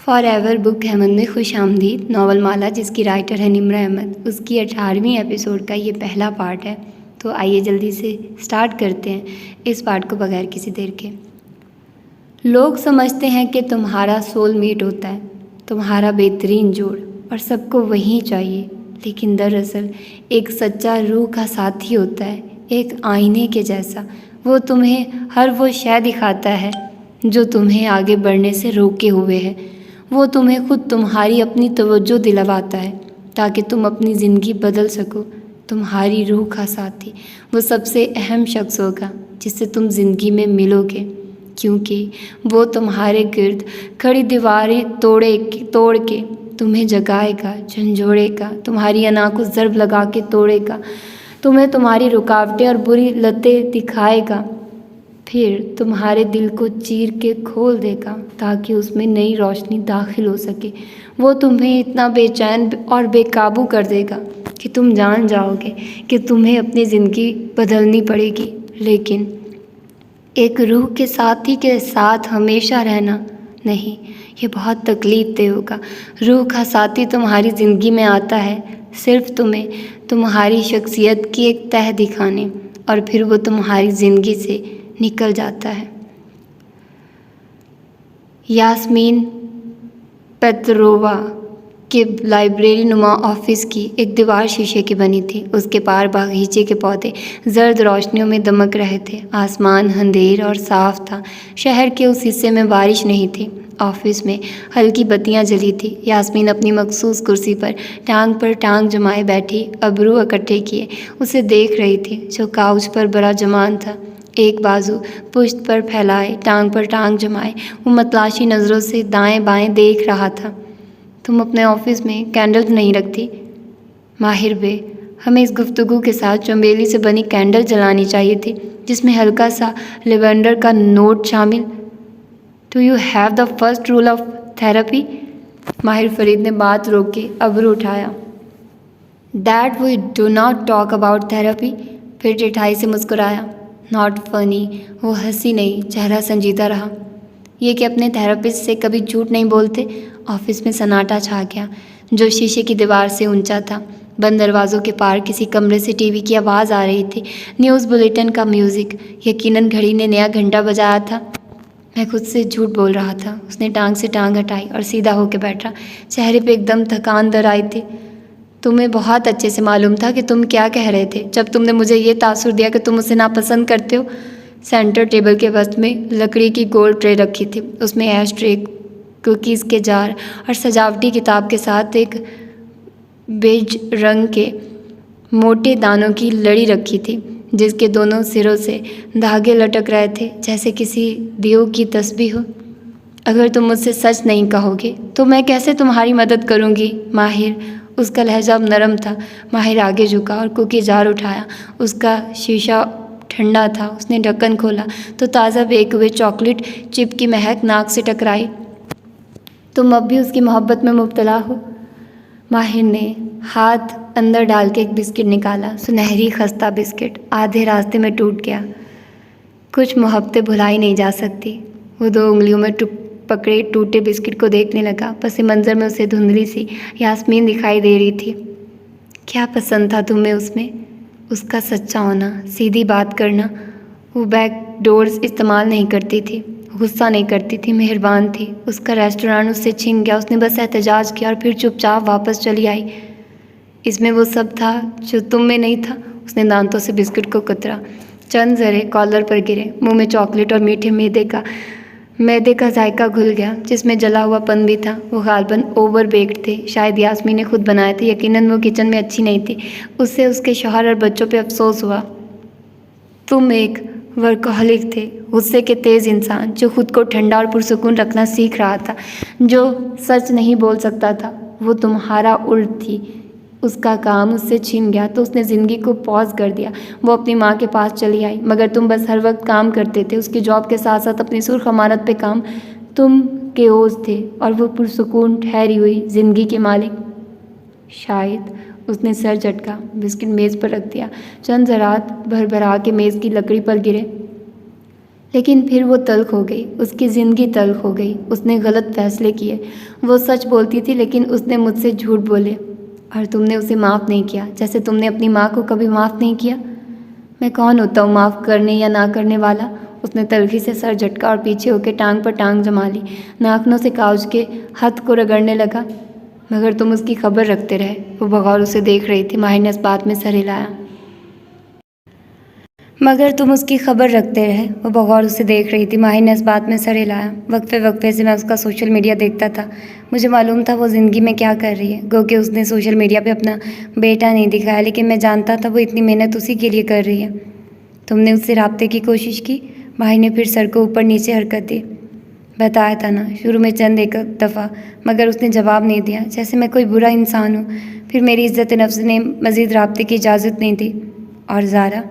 Forever book हेमन में खुश आमदीद नावल माला जिसकी राइटर है निम्रा अहमद, उसकी 18वीं एपिसोड का ये पहला पार्ट है। तो आइए जल्दी से स्टार्ट करते हैं इस पार्ट को बगैर किसी देर के। लोग समझते हैं कि तुम्हारा सोलमेट होता है, तुम्हारा बेहतरीन जोड़, और सबको वही चाहिए, लेकिन दरअसल एक सच्चा रूह का साथी होता है, एक आईने के जैसा। वो तुम्हें हर वो शय दिखाता है जो तुम्हें आगे बढ़ने से रोके हुए है। वो तुम्हें खुद तुम्हारी अपनी तवज्जो दिलवाता है ताकि तुम अपनी ज़िंदगी बदल सको। तुम्हारी रूह का साथी वो सबसे अहम शख्स होगा जिससे तुम ज़िंदगी में मिलोगे, क्योंकि वो तुम्हारे गिर्द खड़ी दीवारें तोड़ के तुम्हें जगाएगा, झंझोड़ेगा, तुम्हारी अना को ज़रब लगा के तोड़ेगा, तुम्हें तुम्हारी रुकावटें और बुरी लतें दिखाएगा, फिर तुम्हारे दिल को चीर के खोल देगा ताकि उसमें नई रोशनी दाखिल हो सके। वो तुम्हें इतना बेचैन और बेकाबू कर देगा कि तुम जान जाओगे कि तुम्हें अपनी ज़िंदगी बदलनी पड़ेगी। लेकिन एक रूह के साथी के साथ हमेशा रहना नहीं, ये बहुत तकलीफ दे होगा। रूह का साथी तुम्हारी ज़िंदगी में आता है सिर्फ तुम्हें तुम्हारी शख्सियत की एक तह दिखाने, और फिर वो तुम्हारी ज़िंदगी से निकल जाता है। यास्मीन पेत्रोवा के लाइब्रेरी नुमा ऑफिस की एक दीवार शीशे की बनी थी। उसके पार बागीचे के पौधे जर्द रोशनियों में दमक रहे थे। आसमान अंधेर और साफ था। शहर के उस हिस्से में बारिश नहीं थी। ऑफिस में हल्की बत्तियां जली थी। यास्मीन अपनी मखसूस कुर्सी पर टांग जमाए बैठी, अबरू इकट्ठे किए उसे देख रही थी, जो काउच पर बड़ा जमान था, एक बाजू पुश्त पर फैलाए, टांग पर टांग जमाए। वो मतलाशी नज़रों से दाएं बाएं देख रहा था। तुम अपने ऑफिस में कैंडल नहीं रखती? माहिर बे, हमें इस गुफ्तगू के साथ चमेली से बनी कैंडल जलानी चाहिए थी जिसमें हल्का सा लेवेंडर का नोट शामिल। Do you have the first rule of therapy? Mahir Farid ने बात रोक के अबरू उठाया। That we do not talk about therapy. फिर जेठाई से मुस्कुराया। Not funny. वो हंसी नहीं, चेहरा संजीदा रहा। ये कि अपने थेरेपिस्ट से कभी झूठ नहीं बोलते। ऑफिस में सन्नाटा छा गया, जो शीशे की दीवार से ऊंचा था। बंद दरवाज़ों के पार किसी कमरे से टीवी की आवाज़ आ रही थी, न्यूज़ बुलेटिन का म्यूज़िक। यकीनन घड़ी ने नया घंटा बजाया था। मैं खुद से झूठ बोल रहा था। उसने टांग से टांग हटाई और सीधा होकर बैठा। चेहरे पे एकदम थकान दर आई थी। तुम्हें बहुत अच्छे से मालूम था कि तुम क्या कह रहे थे जब तुमने मुझे ये तासुर दिया कि तुम उसे नापसंद करते हो। सेंटर टेबल के वस्त में लकड़ी की गोल ट्रे रखी थी। उसमें ऐश ट्रे, कुकीज़ के जार और सजावटी किताब के साथ एक बेज रंग के मोटे दानों की लड़ी रखी थी, जिसके दोनों सिरों से धागे लटक रहे थे जैसे किसी देव की तस्बीह हो। अगर तुम मुझसे सच नहीं कहोगे तो मैं कैसे तुम्हारी मदद करूँगी माहिर? उसका लहजा अब नरम था। माहिर आगे झुका और कुकी जार उठाया। उसका शीशा ठंडा था। उसने ढक्कन खोला तो ताज़ा बेक हुए चॉकलेट चिप की महक नाक से टकराई। तुम अब भी उसकी मोहब्बत में मुब्तला हो? माहिर ने हाथ अंदर डाल के एक बिस्किट निकाला। सुनहरी खस्ता बिस्किट आधे रास्ते में टूट गया। कुछ मोहब्बतें भुलाई नहीं जा सकती। वो दो उंगलियों में पकड़े टूटे बिस्किट को देखने लगा। पस मंज़र में उसे धुंधली सी यास्मीन दिखाई दे रही थी। क्या पसंद था तुम्हें उसमें? उसका सच्चा होना, सीधी बात करना। वो बैक डोर्स इस्तेमाल नहीं करती थी, गुस्सा नहीं करती थी, मेहरबान थी। उसका रेस्टोरेंट उससे छीन गया। उसने बस एहतजाज किया और फिर चुपचाप वापस चली आई। इसमें वो सब था जो तुम में नहीं था। उसने दांतों से बिस्किट को कुतरा। चंद जरे कॉलर पर गिरे। मुंह में चॉकलेट और मीठे मैदे का जायका घुल गया, जिसमें जला हुआ पन भी था। वो गालबन ओवर बेक्ड थे। शायद यास्मीन ने खुद बनाए थे। यकीनन वो किचन में अच्छी नहीं थी। उससे उसके शौहर और बच्चों पे अफसोस हुआ। तुम एक वर्कहॉलिक थे, गुस्से के तेज़ इंसान जो खुद को ठंडा और पुरसुकून रखना सीख रहा था, जो सच नहीं बोल सकता था। वो तुम्हारा उल्ट थी। उसका काम उससे छीन गया तो उसने ज़िंदगी को पॉज कर दिया। वो अपनी माँ के पास चली आई, मगर तुम बस हर वक्त काम करते थे। उसकी जॉब के साथ साथ अपनी सुर्ख अमानत पे काम। तुम केओस थे और वो पुरसुकून ठहरी हुई ज़िंदगी के मालिक। शायद। उसने सर झटका, बिस्किट मेज़ पर रख दिया। चंद ज़रात भरभरा के मेज़ की लकड़ी पर गिरे। लेकिन फिर वो तल्ख हो गई, उसकी ज़िंदगी तल्ख हो गई। उसने गलत फैसले किए। वो सच बोलती थी लेकिन उसने मुझसे झूठ बोले, और तुमने उसे माफ़ नहीं किया, जैसे तुमने अपनी माँ को कभी माफ़ नहीं किया। मैं कौन होता हूँ माफ़ करने या ना करने वाला? उसने तल्खी से सर झटका और पीछे होकर टांग पर टांग जमा ली। नाखनों से काउच के हाथ को रगड़ने लगा। मगर तुम उसकी खबर रखते रहे। वो बगौर उसे देख रही थी। माहिर ने इस बात में सर हिलाया। मगर तुम उसकी खबर रखते रहे। वो बगौर उसे देख रही थी। माहिर ने इस बात में सर हिलाया। वक्फे वक्फे से मैं उसका सोशल मीडिया देखता था। मुझे मालूम था वो ज़िंदगी में क्या कर रही है। गो कि उसने सोशल मीडिया पे अपना बेटा नहीं दिखाया, लेकिन मैं जानता था वो इतनी मेहनत उसी के लिए कर रही है। तुमने उससे राब्ते की कोशिश की? माहिर ने फिर सर को ऊपर नीचे हरकत दी। बताया था ना, शुरू में चंद एक दफ़ा, मगर उसने जवाब नहीं दिया, जैसे मैं कोई बुरा इंसान हूँ। फिर मेरी इज़्ज़त नफ्स ने मज़ीद राब्ते की इजाज़त नहीं दी। और ज़ारा,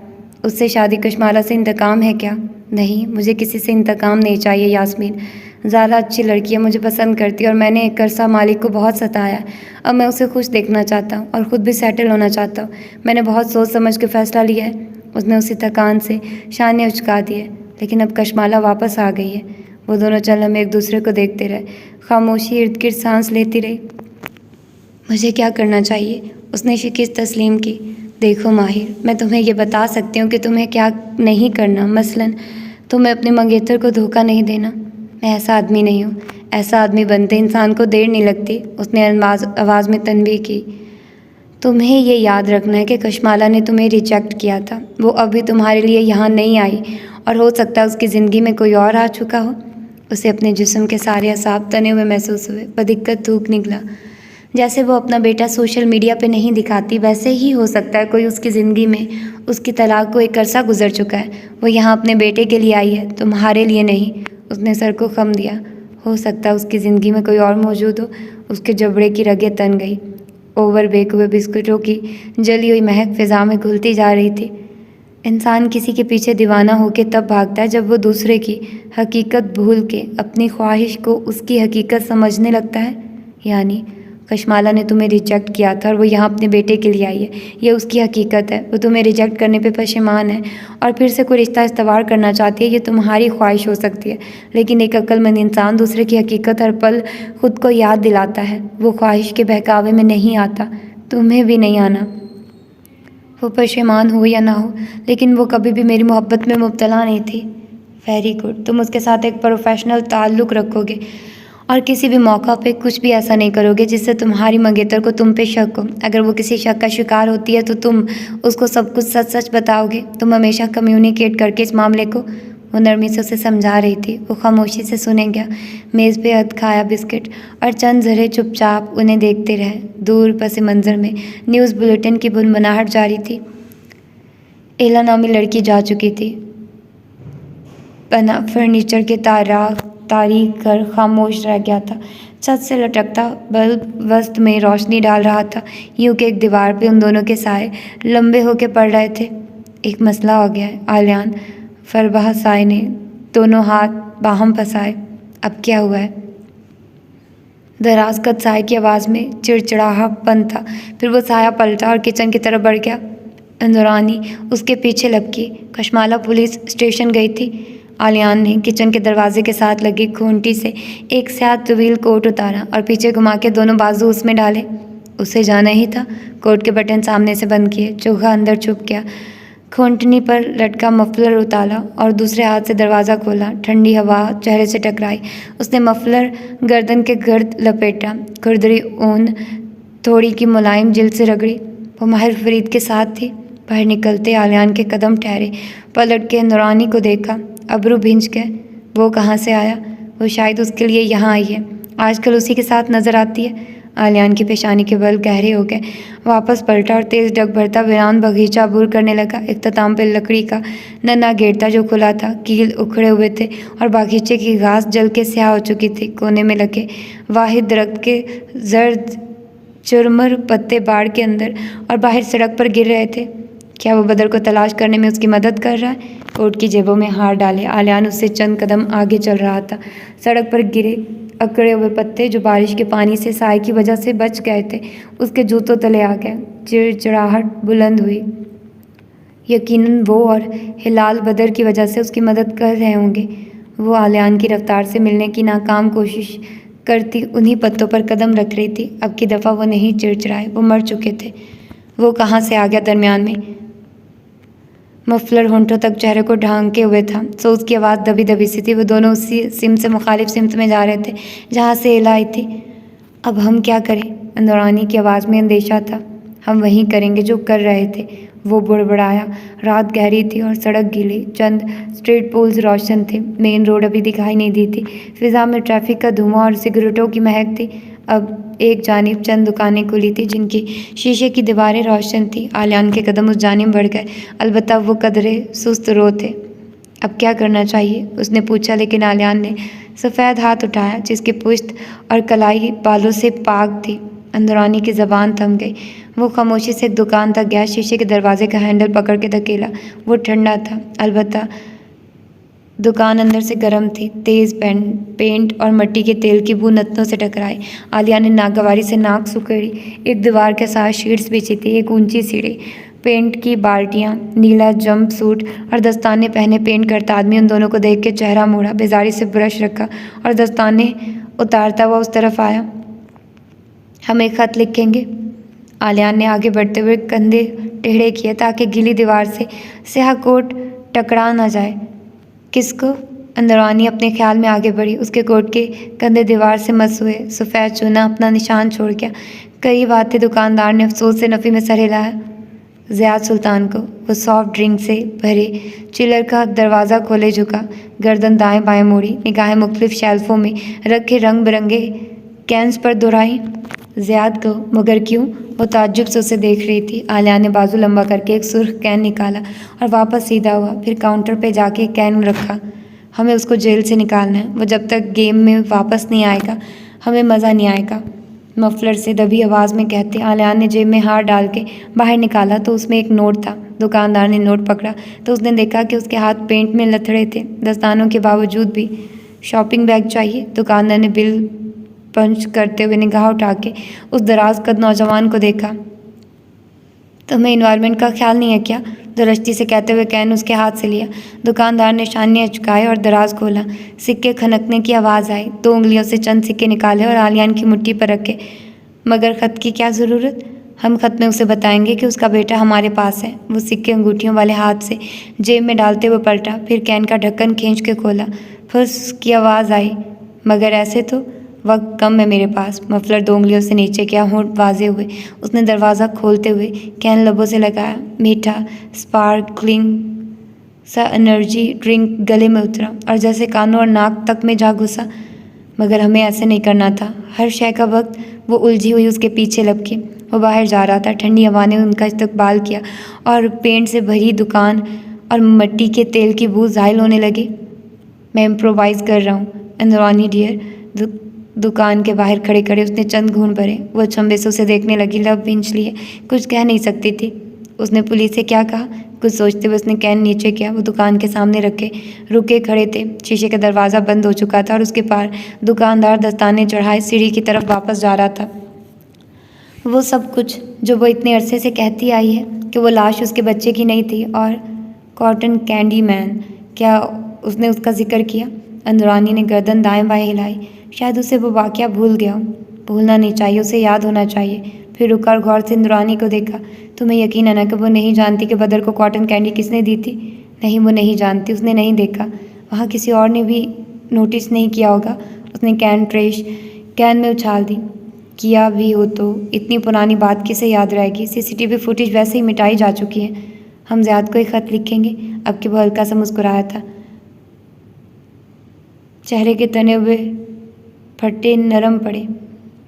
उससे शादी कशमाला से इंतकाम है क्या? नहीं, मुझे किसी से इंतकाम नहीं चाहिए यास्मीन। ज़ारा अच्छी लड़की है, मुझे पसंद करती है, और मैंने एक करसा मालिक को बहुत सताया। अब मैं उसे खुश देखना चाहता हूँ और ख़ुद भी सेटल होना चाहता हूँ। मैंने बहुत सोच समझ के फ़ैसला लिया है। उसने उसी थकान से शाने उचका दिए। लेकिन अब कशमाला वापस आ गई है। वो दोनों चल हमें एक दूसरे को देखते रहे। खामोशी इर्द गिर्द सांस लेती रही। मुझे क्या करना चाहिए? उसने शिकस्त तस्लीम की। देखो माहिर, मैं तुम्हें ये बता सकती हूँ कि तुम्हें क्या नहीं करना। मसलन तुम्हें अपने मंगेतर को धोखा नहीं देना। मैं ऐसा आदमी नहीं हूँ। ऐसा आदमी बनते इंसान को देर नहीं लगती। उसने आवाज़ में तनबीह की। तुम्हें ये याद रखना है कि कशमाला ने तुम्हें रिजेक्ट किया था। वो अभी तुम्हारे लिए यहाँ नहीं आई, और हो सकता है उसकी ज़िंदगी में कोई और आ चुका हो। उसे अपने जिस्म के सारे असाब तने हुए महसूस हुए। बदिक्कत थूक निकला। जैसे वो अपना बेटा सोशल मीडिया पे नहीं दिखाती, वैसे ही हो सकता है कोई उसकी ज़िंदगी में उसकी तलाक को एक अरसा गुजर चुका है। वो यहाँ अपने बेटे के लिए आई है, तुम्हारे लिए नहीं। उसने सर को खम दिया। हो सकता है उसकी ज़िंदगी में कोई और मौजूद हो। उसके जबड़े की रगें तन गई। ओवर बेक हुए बिस्कुटों की जली हुई महक फ़िज़ा में घुलती जा रही थी। इंसान किसी के पीछे दीवाना होकर तब भागता है जब वो दूसरे की हकीकत भूल के अपनी ख्वाहिश को उसकी हकीकत समझने लगता है। यानी कशमाला ने तुम्हें रिजेक्ट किया था और वो यहाँ अपने बेटे के लिए आई है। ये उसकी हकीकत है। वो तुम्हें रिजेक्ट करने पे पशेमान है और फिर से कोई रिश्ता इस्तवार करना चाहती है। ये तुम्हारी ख्वाहिश हो सकती है, लेकिन एक अक्लमंद इंसान दूसरे की हकीकत हर पल खुद को याद दिलाता है। वो ख्वाहिश के बहकावे में नहीं आता। तुम्हें भी नहीं आना। वो पशेमान हो या ना हो, लेकिन वो कभी भी मेरी मोहब्बत में मुब्तला नहीं थी। Very good. तुम उसके साथ एक प्रोफेशनल ताल्लुक़ रखोगे और किसी भी मौका पे कुछ भी ऐसा नहीं करोगे जिससे तुम्हारी मंगेतर को तुम पे शक हो। अगर वो किसी शक का शिकार होती है तो तुम उसको सब कुछ सच सच बताओगे। तुम हमेशा कम्युनिकेट करके इस मामले को। वो नरमी से उसे समझा रही थी। वो खामोशी से सुने गया। मेज़ पे अध खाया बिस्किट और चंद ज़रे चुपचाप उन्हें देखते रहे। दूर पस मंज़र में न्यूज़ बुलेटिन की बुनबुनाहट जारी थी। एला नामी लड़की जा चुकी थी। बना फर्नीचर के तारीख घर खामोश रह गया था। छत से लटकता बल्ब वस्त में रोशनी डाल रहा था। यूं कि एक दीवार पे उन दोनों के साए लंबे होके पड़ रहे थे। एक मसला हो गया है। आलियान फरबा साए ने दोनों हाथ बाहम फंसाए। अब क्या हुआ है? दराज कद साए की आवाज़ में चिड़चिड़ाहटपन था। फिर वो साया पलटा और किचन की तरफ बढ़ गया। नूरानी उसके पीछे लपकी। कशमाला पुलिस स्टेशन गई थी। आलियान ने किचन के दरवाजे के साथ लगी खूंटी से एक स्याह तवील कोट उतारा और पीछे घुमा के दोनों बाजू उसमें डाले। उसे जाना ही था। कोट के बटन सामने से बंद किए। चोखा अंदर छुप गया। खूंटनी पर लटका मफलर उतारा और दूसरे हाथ से दरवाज़ा खोला। ठंडी हवा चेहरे से टकराई। उसने मफलर गर्दन के गर्द लपेटा। खुरदरी ऊन थोड़ी की मुलायम जिल्द से रगड़ी। वो माहिर फरीद के साथ थी। बाहर निकलते आलियान के कदम ठहरे। पलट के नूरानी को देखा। अबरू भिंच गए। वो कहाँ से आया? वो शायद उसके लिए यहाँ आई है। आजकल उसी के साथ नज़र आती है। आलियान की पेशानी के बल गहरे हो गए। वापस पलटा और तेज़ डग भरता वीरान बगीचा अबूर करने लगा। इख्तिताम पे लकड़ी का नन्हा गेट था जो खुला था। कील उखड़े हुए थे और बागीचे की घास जल के स्याह हो चुकी थी। कोने में लगे वाहिद दरख्त के जर्द चुरमर पत्ते बाड़ के अंदर और बाहर सड़क पर गिर रहे थे। क्या वो बदर को तलाश करने में उसकी मदद कर रहा है? कोट की जेबों में हाथ डाले आलियान उससे चंद कदम आगे चल रहा था। सड़क पर गिरे अकड़े हुए पत्ते जो बारिश के पानी से साए की वजह से बच गए थे, उसके जूतों तले आ गए। चिड़चिड़ाहट बुलंद हुई। यकीनन वो और हिलाल बदर की वजह से उसकी मदद कर रहे होंगे। वो आलियान की रफ्तार से मिलने की नाकाम कोशिश करती उन्हीं पत्तों पर कदम रख रही थी। अब की दफ़ा वो नहीं चिड़चिड़ाए, वो मर चुके थे। वो कहाँ से आ गया दरमियान में? मफलर होंठों तक चेहरे को ढांके हुए था, सो उसकी आवाज़ दबी दबी सी थी। वो दोनों उसी सिम से मुखालिफ सिमत में जा रहे थे जहाँ से एला आई थी। अब हम क्या करें? अंदरानी की आवाज़ में अंदेशा था। हम वही करेंगे जो कर रहे थे, वो बुड़बुड़ाया। रात गहरी थी और सड़क गीली, चंद स्ट्रीट पोल्स रोशन थे। मेन रोड अभी दिखाई नहीं दी थी। फिज़ा में ट्रैफिक का धुआं और सिगरेटों की महक थी। अब एक जानिब चंद दुकानें खुली थी जिनकी शीशे की दीवारें रोशन थी। आलियान के कदम उस जानिब बढ़ गए, अलबत्ता वो कदरे सुस्त रो थे। अब क्या करना चाहिए? उसने पूछा, लेकिन आलियान ने सफ़ेद हाथ उठाया जिसकी पुश्त और कलाई बालों से पाक थी। अंदरानी की ज़बान थम गई। वो खामोशी से एक दुकान तक गया, शीशे के दरवाजे का हैंडल पकड़ के धकेला। वो ठंडा था, अलबत्ता दुकान अंदर से गर्म थी। तेज़ पेंट और मिट्टी के तेल की बू नतनों से टकराई। आलिया ने नागवारी से नाक सुखेड़ी। एक दीवार के साथ शीट्स बिछी थी, एक ऊंची सीढ़ी, पेंट की बाल्टियाँ, नीला जंप सूट और दस्ताने पहने पेंट करता आदमी उन दोनों को देख के चेहरा मोड़ा, बेजारी से ब्रश रखा और दस्ताने उतारता हुआ उस तरफ आया। हम एक ख़त लिखेंगे। आलियान ने आगे बढ़ते हुए कंधे टेढ़े किए ताकि गीली दीवार से स्याह कोट टकरा न जाए। किसको? अंदरानी अपने ख्याल में आगे बढ़ी। उसके कोट के कंधे दीवार से मस हुए, सफ़ेद चूना अपना निशान छोड़ गया। कई बातें दुकानदार ने अफसोस से नफ़ी में सर हिलाया। ज़ियाद सुल्तान को। वो सॉफ्ट ड्रिंक से भरे चिलर का दरवाज़ा खोले झुका, गर्दन दाएं बाएं मोड़ी, निगाहें मुख्तलिफ शेल्फों में रखे रंग बिरंगे कैंस पर दोहराई। ज़ियाद को। मगर क्यों? वो ताज्जुब से उसे देख रही थी। आलिया ने बाजू लंबा करके एक सुर्ख कैन निकाला और वापस सीधा हुआ, फिर काउंटर पे जाके कैन रखा। हमें उसको जेल से निकालना है। वो जब तक गेम में वापस नहीं आएगा हमें मज़ा नहीं आएगा, मफलर से दबी आवाज़ में कहते आलिया ने जेब में हाथ डाल के बाहर निकाला तो उसमें एक नोट था। दुकानदार ने नोट पकड़ा तो उसने देखा कि उसके हाथ पेंट में लथड़े थे। दस्तानों के बावजूद भी। शॉपिंग बैग चाहिए? दुकानदार ने बिल पंच करते हुए निगाह उठा के उस दराज कद नौजवान को देखा। तुम्हें इन्वायरमेंट का ख्याल नहीं है क्या? दुरस्ती से कहते हुए कैन उसके हाथ से लिया। दुकानदार ने शानियाँ चुकाए और दराज खोला। सिक्के खनकने की आवाज़ आई। 2 उंगलियों से चंद सिक्के निकाले और आलियान की मुट्ठी पर रखे। मगर ख़त की क्या ज़रूरत? हम ख़त में उसे बताएंगे कि उसका बेटा हमारे पास है। वो सिक्के अंगूठियों वाले हाथ से जेब में डालते हुए पलटा, फिर कैन का ढक्कन खींच के खोला। फुस की आवाज़ आई। मगर ऐसे तो वक्त कम है मेरे पास। मफलर 2 उंगलियों से नीचे किया, होंठ वाजे हुए उसने दरवाज़ा खोलते हुए कैन लबों से लगाया। मीठा स्पार्कलिंग सा एनर्जी ड्रिंक गले में उतरा और जैसे कानों और नाक तक में जा घुसा। मगर हमें ऐसे नहीं करना था। हर शय का वक्त वो उलझी हुई उसके पीछे लपकी। वो बाहर जा रहा था। ठंडी हवा ने उनका इस्तकबाल किया और पेंट से भरी दुकान और मिट्टी के तेल की बू ज़ाहिल होने लगी। मैं इम्प्रोवाइज़ कर रहा हूँ अंदरानी डियर। दुकान के बाहर खड़े खड़े उसने चंद घूंट भरे। वो अचंभे से उसे देखने लगी, लब विंच लिए कुछ कह नहीं सकती थी। उसने पुलिस से क्या कहा? कुछ सोचते हुए उसने कैन नीचे किया। वो दुकान के सामने रखे रुके खड़े थे। शीशे का दरवाज़ा बंद हो चुका था और उसके पार दुकानदार दस्ताने चढ़ाए सीढ़ी की तरफ वापस जा रहा था। वो सब कुछ जो वो इतने अरसे से कहती आई है कि वो लाश उसके बच्चे की नहीं थी। और कॉटन कैंडी मैन, क्या उसने उसका जिक्र किया? अंदरानी ने गर्दन दाएं बाएं हिलाई। शायद उसे वो वाक़या भूल गया हो। भूलना नहीं चाहिए, उसे याद होना चाहिए। फिर रुका और गौर से अंदरानी को देखा। तुम्हें यकीन है ना कि वो नहीं जानती कि बदर को कॉटन कैंडी किसने दी थी? नहीं, वो नहीं जानती। उसने नहीं देखा। वहाँ किसी और ने भी नोटिस नहीं किया होगा। उसने कैन ट्रेश कैन में उछाल दी। किया भी हो तो इतनी पुरानी बात किसे याद रहेगी? CCTV फुटेज वैसे ही मिटाई जा चुकी है। हम ज़ियाद को एक ख़त लिखेंगे। अब कि वो हल्का सा मुस्कुराया था। चेहरे के तने हुए फट्टे नरम पड़े।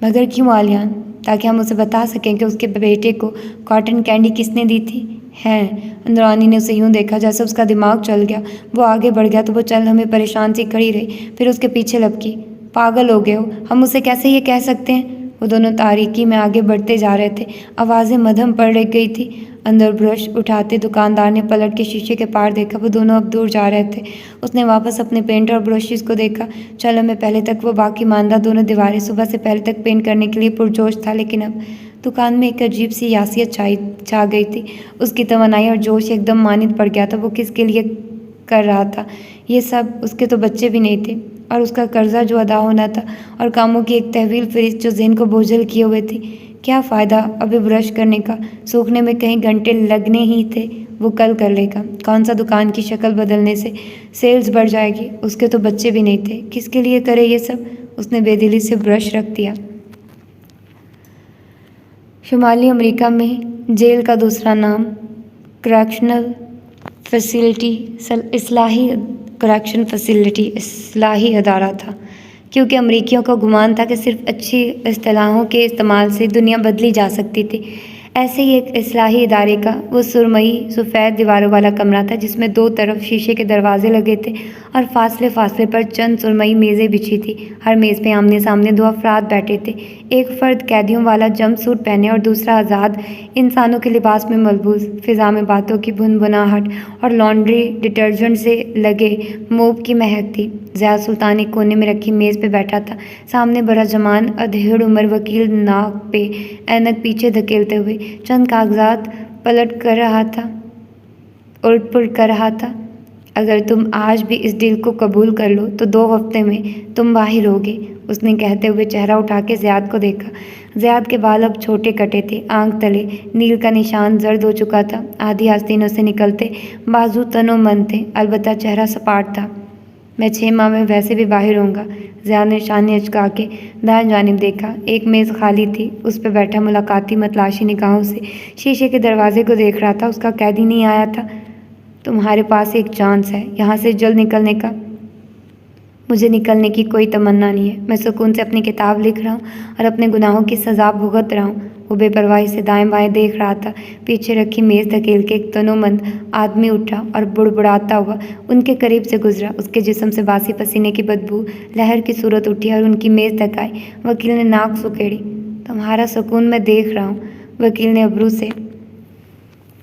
मगर क्यों आलियान? ताकि हम उसे बता सकें कि उसके बेटे को कॉटन कैंडी किसने दी थी। हैं? अंदरानी ने उसे यूं देखा जैसे उसका दिमाग चल गया। वो आगे बढ़ गया तो वो चल हमें परेशान सी खड़ी रही, फिर उसके पीछे लपकी। पागल हो गए हो? हम उसे कैसे ये कह सकते हैं? वो दोनों तारीकी में आगे बढ़ते जा रहे थे। आवाज़ें मध्यम पड़ गई थी। अंदर ब्रश उठाते दुकानदार ने पलट के शीशे के पार देखा। वो दोनों अब दूर जा रहे थे। उसने वापस अपने पेंट और ब्रशेस को देखा। चलो मैं पहले तक वो बाकी मानदा दोनों दीवारें सुबह से पहले तक पेंट करने के लिए पुरजोश था, लेकिन अब दुकान में एक अजीब सी यासियत छा गई थी। उसकी तमन्नाई और जोश एकदम मानित पड़ गया था। वो किसके लिए कर रहा था ये सब? उसके तो बच्चे भी नहीं थे और उसका कर्जा जो अदा होना था और कामों की एक तहवील फहरिस्त जो जहन को बोझल किए हुए थी। क्या फ़ायदा अभी ब्रश करने का? सूखने में कहीं घंटे लगने ही थे। वो कल कर लेगा। कौन सा दुकान की शक्ल बदलने से सेल्स बढ़ जाएगी? उसके तो बच्चे भी नहीं थे। किसके लिए करे ये सब? उसने बेदिली से ब्रश रख दिया। शुमाली अमेरिका में जेल का दूसरा नाम करैक्शनल फैसिलिटी इस्लाही अदारा था, क्योंकि अमरीकियों को गुमान था कि सिर्फ अच्छी इस्तिलाहों के इस्तेमाल से दुनिया बदली जा सकती थी। ऐसे ही एक इस्लाही इदारे का वो सुरमई सफ़ेद दीवारों वाला कमरा था, जिसमें दो तरफ शीशे के दरवाजे लगे थे और फासले फासले पर चंद सुरमई मेज़ें बिछी थी। हर मेज़ पे आमने सामने दो अफराद बैठे थे। एक फ़र्द कैदियों वाला जंप सूट पहने और दूसरा आज़ाद इंसानों के लिबास में मलबूस। फ़िज़ा में बातों की भुनभुनाहट और लॉन्ड्री डिटर्जेंट से लगे मोब की महक थी। ज़िया सुल्तान एक कोने में रखी मेज़ पे बैठा था। सामने बड़ा जमान अधेड़ उम्र वकील नाक पे ऐनक पीछे धकेलते हुए चंद कागजात उलट पुलट कर रहा था। अगर तुम आज भी इस डील को कबूल कर लो तो 2 हफ्ते में तुम बाहर होगे, उसने कहते हुए चेहरा उठा के ज़ियाद को देखा। ज़ियाद के बाल अब छोटे कटे थे। आंख तले नील का निशान जर्द हो चुका था। आधी आस्तीनों से निकलते बाजू तनो मन थे, अलबत्ता चेहरा सपाट था। मैं 6 माह में वैसे भी बाहर होऊंगा। ज़ियाद ने शाने अचका के दाएं जानिब देखा। एक मेज़ खाली थी। उस पर बैठा मुलाकाती मतलाशी निगाहों से शीशे के दरवाजे को देख रहा था। उसका कैदी नहीं आया था। तुम्हारे पास एक चांस है यहाँ से जल्द निकलने का। मुझे निकलने की कोई तमन्ना नहीं है। मैं सुकून से अपनी किताब लिख रहा हूँ और अपने गुनाहों की सज़ा भुगत रहा हूँ। वो बेपरवाही से दाएं बाएं देख रहा था। पीछे रखी मेज़ धकेल के एक तनोमंद आदमी उठा और बुड़बुड़ाता हुआ उनके करीब से गुजरा। उसके जिस्म से बासी पसीने की बदबू लहर की सूरत उठी और उनकी मेज़ धकाई। वकील ने नाक सुकेड़ी। तुम्हारा सुकून मैं देख रहा हूँ। वकील ने अबरू से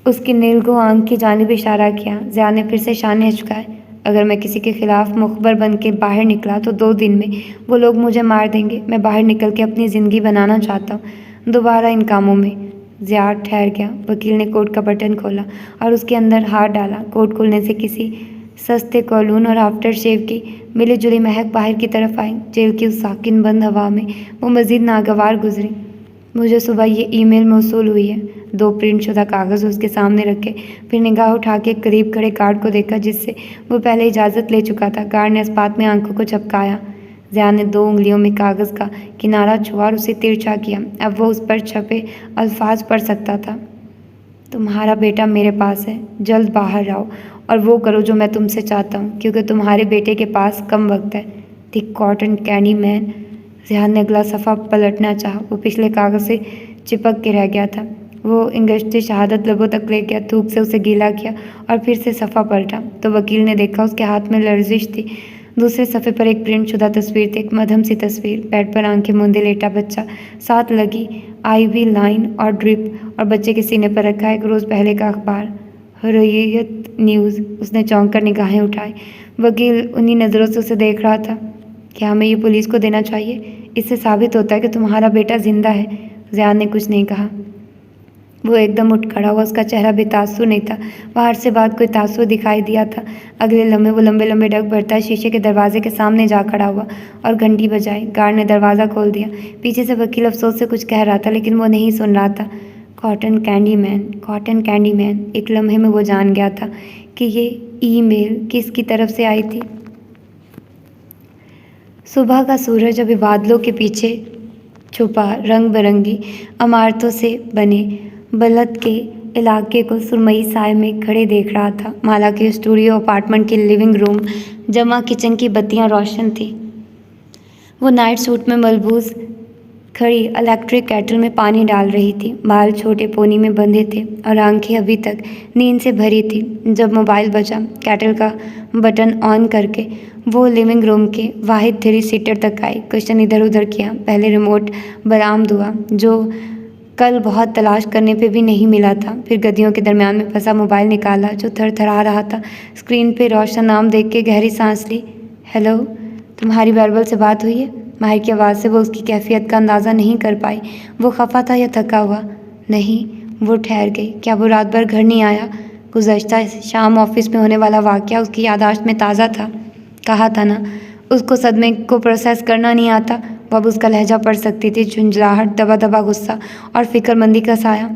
उसकी नीलगो आंख की जानिब इशारा किया। ज़िया ने फिर से शाने अचकाए। अगर मैं किसी के खिलाफ मुखबर बन के बाहर निकला तो 2 दिन में वो लोग मुझे मार देंगे। मैं बाहर निकल के अपनी ज़िंदगी बनाना चाहता हूँ, दोबारा इन कामों में। ज़िया ठहर गया। वकील ने कोट का बटन खोला और उसके अंदर हाथ डाला। कोट खुलने से किसी सस्ते कॉलून और आफ्टर शेव की मिली जुली महक बाहर की तरफ आई। जेल की उस साकिन बंद हवा में वो मज़ीद नागवार गुजरी। मुझे सुबह ये ईमेल मौसूल हुई है। 2 प्रिंट शुदा कागज़ उसके सामने रखे, फिर निगाह उठा के करीब खड़े गार्ड को देखा जिससे वो पहले इजाज़त ले चुका था। गार्ड ने इस्पात में आंखों को झपकाया। ज़िया ने 2 उंगलियों में कागज़ का किनारा छुआ और उसे तिरछा किया। अब वो उस पर छपे अल्फाज पढ़ सकता था। तुम्हारा बेटा मेरे पास है। जल्द बाहर आओ और वो करो जो मैं तुमसे चाहता हूँ, क्योंकि तुम्हारे बेटे के पास कम वक्त है। The cotton candy man. Zia ने अगला सफ़ा पलटना चाहा। वो पिछले कागज़ से चिपक के रह गया था। वो इंगश्ती शहादत लबों तक ले गया, थूक से उसे गीला किया और फिर से सफ़ा पलटा तो वकील ने देखा उसके हाथ में लर्जिश थी। दूसरे सफ़े पर एक प्रिंट शुदा तस्वीर थी, एक मध्यम सी तस्वीर। बेड पर आंखें मूंदे लेटा बच्चा, साथ लगी IV लाइन और ड्रिप, और बच्चे के सीने पर रखा एक रोज़ पहले का अखबार, हुर्रियत न्यूज़। उसने चौंक कर निगाहें उठाई। वकील उन्हीं नज़रों से उसे देख रहा था। क्या हमें ये पुलिस को देना चाहिए? इससे साबित होता है कि तुम्हारा बेटा जिंदा है। ज़िया ने कुछ नहीं कहा। वो एकदम उठ खड़ा हुआ। उसका चेहरा बेतासुर नहीं था। बाहर से बाद कोई तासुर दिखाई दिया था। अगले लम्हे वो लंबे लंबे डग भरता शीशे के दरवाजे के सामने जा खड़ा हुआ और घंटी बजाई। गार्ड ने दरवाज़ा खोल दिया। पीछे से वकील अफसोस से कुछ कह रहा था, लेकिन वो नहीं सुन रहा था। Cotton candy man, cotton candy man. एक लम्हे में वो जान गया था कि ये ईमेल किसकी तरफ से आई थी। सुबह का सूरज अभी बादलों के पीछे छुपा रंग बिरंगी इमारतों से बने बलद के इलाके को सुरमई साए में खड़े देख रहा था। माला के स्टूडियो अपार्टमेंट की लिविंग रूम जमा किचन की बत्तियां रोशन थी। वो नाइट सूट में मलबूस खड़ी इलेक्ट्रिक केटल में पानी डाल रही थी। बाल छोटे पोनी में बंधे थे और आंखें अभी तक नींद से भरी थी। जब मोबाइल बजा, केटल का बटन ऑन करके वो लिविंग रूम के वाहिद 3 सीटर तक आई। क्वेश्चन इधर उधर किया। पहले रिमोट बरामद हुआ, जो कल बहुत तलाश करने पे भी नहीं मिला था। फिर गद्दियों के दरमियान में फंसा मोबाइल निकाला, जो थरथरा रहा था। स्क्रीन पे रोशन नाम देख के गहरी सांस ली। हेलो, तुम्हारी बैरबल से बात हुई है? माहिर की आवाज़ से वो उसकी कैफियत का अंदाज़ा नहीं कर पाई। वो खफा था या थका हुआ? नहीं, वो ठहर गई। क्या वो रात भर घर नहीं आया? गुज़श्ता शाम ऑफिस में होने वाला वाक़या उसकी याददाश्त में ताज़ा था। कहा था ना, उसको सदमे को प्रोसेस करना नहीं आता। वो अब उसका लहजा पढ़ सकती थी, झुंझलाहट, दबा दबा गुस्सा और फिक्रमंदी का साया।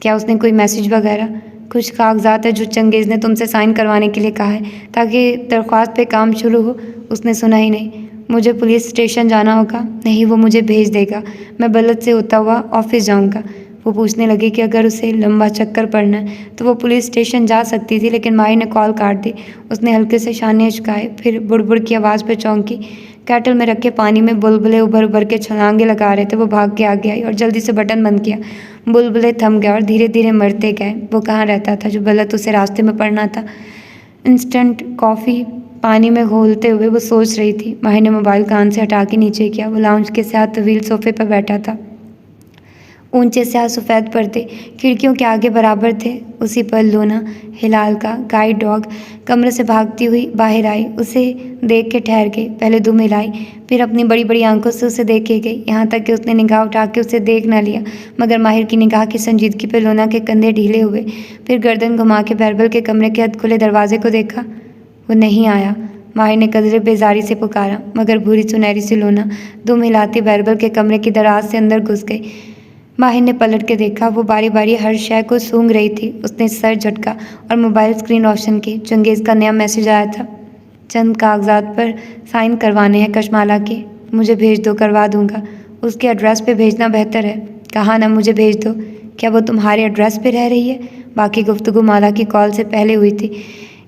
क्या उसने कोई मैसेज वगैरह? कुछ कागजात है जो चंगेज़ ने तुमसे साइन करवाने के लिए कहा है ताकि दरख्वास्त पे काम शुरू हो। उसने सुना ही नहीं। मुझे पुलिस स्टेशन जाना होगा। नहीं, वो मुझे भेज देगा। मैं बलद से होता हुआ ऑफिस जाऊंगा। वो पूछने लगी कि अगर उसे लंबा चक्कर पड़ना है तो वो पुलिस स्टेशन जा सकती थी, लेकिन माही ने कॉल काट दी। उसने हल्के से शाने झुकाए, फिर बुड़बुड़ की आवाज़ पर चौंकी। कैटल में रखे पानी में बुलबुले उभर उभर के छलांगे लगा रहे थे। वो भाग के आगे आई और जल्दी से बटन बंद किया। बुलबुले थम गए और धीरे धीरे मरते गए। वो कहाँ रहता था जो गलत उसे रास्ते में पड़ना था? इंस्टेंट कॉफ़ी पानी में घोलते हुए वो सोच रही थी। माही ने मोबाइल कान से हटा के नीचे किया। वो लाउंज के साथ तवील सोफे पर बैठा था। ऊंचे स्याह सफ़ेद पर्दे खिड़कियों के आगे बराबर थे। उसी पर लूना, हिलाल का गाइड डॉग, कमरे से भागती हुई बाहर आई। उसे देख के ठहर गई। पहले दुम हिलाई, फिर अपनी बड़ी बड़ी आंखों से उसे देखे गई, यहाँ तक कि उसने निगाह उठा के उसे देख न लिया। मगर माहिर की निगाह की संजीदगी पर लूना के कंधे ढीले हुए। फिर गर्दन घुमा के बैरबल के कमरे के अध खुले दरवाजे को देखा। वो नहीं आया। माहिर ने कदरे बेजारी से पुकारा, मगर भूरी सुनहरी सी लूना दुम हिलाती बैरबल के कमरे की दराज से अंदर घुस गई। माहिर ने पलट के देखा। वो बारी बारी हर शय को सूंघ रही थी। उसने सर झटका और मोबाइल स्क्रीन रोशन की। चंगेज़ का नया मैसेज आया था। चंद कागजात पर साइन करवाने हैं कशमाला के। मुझे भेज दो, करवा दूंगा। उसके एड्रेस पे भेजना बेहतर है। कहा ना मुझे भेज दो। क्या वो तुम्हारे एड्रेस पे रह रही है? बाकी गुफ्तगू माला की कॉल से पहले हुई थी।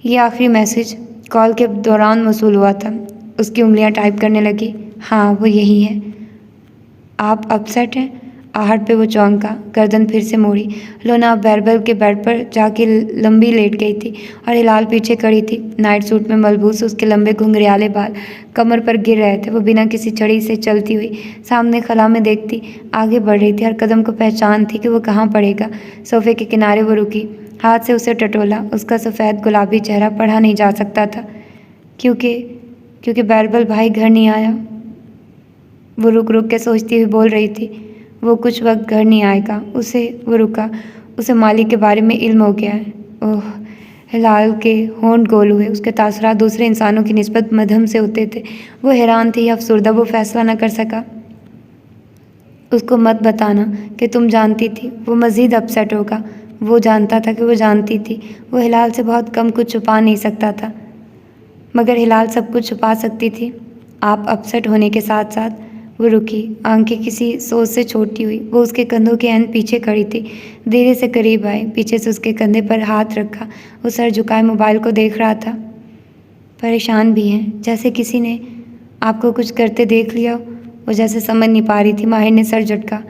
ये आखिरी मैसेज कॉल के दौरान मौसूल हुआ था। उसकी उंगलियां टाइप करने लगी। हाँ, वो यही है। आप अपसेट हैं? आहट पे वो चौंका, गर्दन फिर से मोड़ी। लोना बैरबल के बेड पर जाके लंबी लेट गई थी और हिलाल पीछे खड़ी थी। नाइट सूट में मलबूस उसके लंबे घुंघरियाले बाल कमर पर गिर रहे थे। वो बिना किसी चढ़ी से चलती हुई सामने खला में देखती आगे बढ़ रही थी। हर कदम को पहचान थी कि वो कहाँ पड़ेगा। सोफे के किनारे वो रुकी, हाथ से उसे टटोला। उसका सफ़ेद गुलाबी चेहरा पढ़ा नहीं जा सकता था क्योंकि बैरबल भाई घर नहीं आया। वो रुक रुक के सोचती हुई बोल रही थी, वो कुछ वक्त घर नहीं आएगा। वो रुका। उसे मालिक के बारे में इल्म हो गया है। ओह! हिलाल के होंठ गोल हुए। उसके तासुरात दूसरे इंसानों की निस्बत मध्यम से होते थे। वो हैरान थी या अफसुर्दा, वो फैसला न कर सका। उसको मत बताना कि तुम जानती थी। वो मज़ीद अपसेट होगा। वो जानता था कि वो जानती थी। वो हिलाल से बहुत कम कुछ छुपा नहीं सकता था, मगर हिलाल सब कुछ छुपा सकती थी। आप अपसेट होने के साथ साथ। वो रुकी, आंखें किसी सोच से छोटी हुई। वो उसके कंधों के एंड पीछे खड़ी थी। धीरे से करीब आई, पीछे से उसके कंधे पर हाथ रखा। वो सर झुकाए मोबाइल को देख रहा था। परेशान भी हैं, जैसे किसी ने आपको कुछ करते देख लिया। वो जैसे समझ नहीं पा रही थी। माहिर ने सर झटका।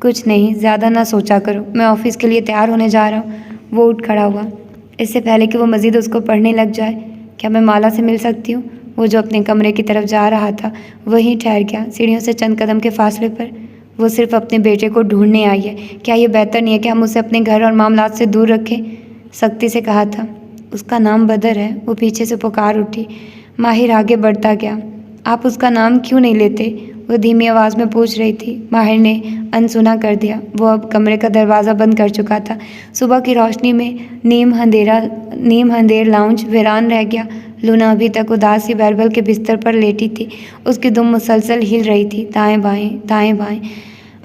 कुछ नहीं, ज़्यादा ना सोचा करो। मैं ऑफिस के लिए तैयार होने जा रहा हूँ। वो उठ खड़ा हुआ। इससे पहले कि वो मज़ीद उसको पढ़ने लग जाए, क्या मैं माला से मिल सकती हूँ? वो जो अपने कमरे की तरफ जा रहा था वहीं ठहर गया, सीढ़ियों से चंद कदम के फासले पर। वो सिर्फ अपने बेटे को ढूंढने आई है। क्या ये बेहतर नहीं है कि हम उसे अपने घर और मामलात से दूर रखें? सख्ती से कहा था। उसका नाम बदर है। वो पीछे से पुकार उठी। माहिर आगे बढ़ता गया। आप उसका नाम क्यों नहीं लेते? वो धीमी आवाज़ में पूछ रही थी। माहिर ने अनसुना कर दिया। वो अब कमरे का दरवाज़ा बंद कर चुका था। सुबह की रोशनी में नीम अंधेर लाउंज वीरान रह गया। लूना अभी तक उदास सी बैरबल के बिस्तर पर लेटी थी। उसकी दुम मुसलसल हिल रही थी, दाएं बाएं।